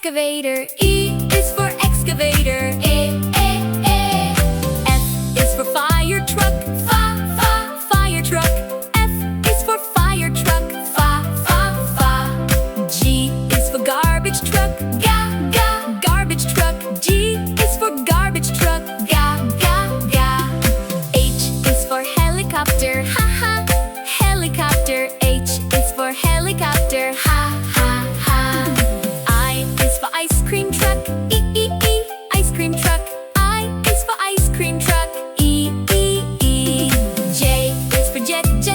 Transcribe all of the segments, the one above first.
excavator. E is for excavator. F is for fire truck. Fire truck. F is for fire truck. G is for garbage truck. Garbage truck. G is for garbage truck. H is for helicopter. Helicopter. H is for helicopter. I is for ice cream truck. Ice cream truck. I is for ice cream truck. J is for jet. J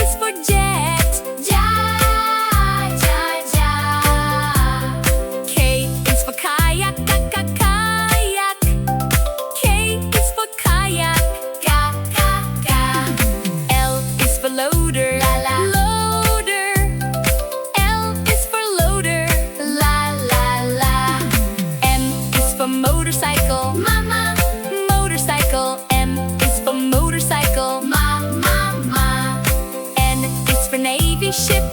is for jet. K is for kayak. Kayak. K is for kayak. L is for loader. Loader. L is for loader. M is for motorcycle. Motorcycle. M is for motorcycle. N is for navy ship.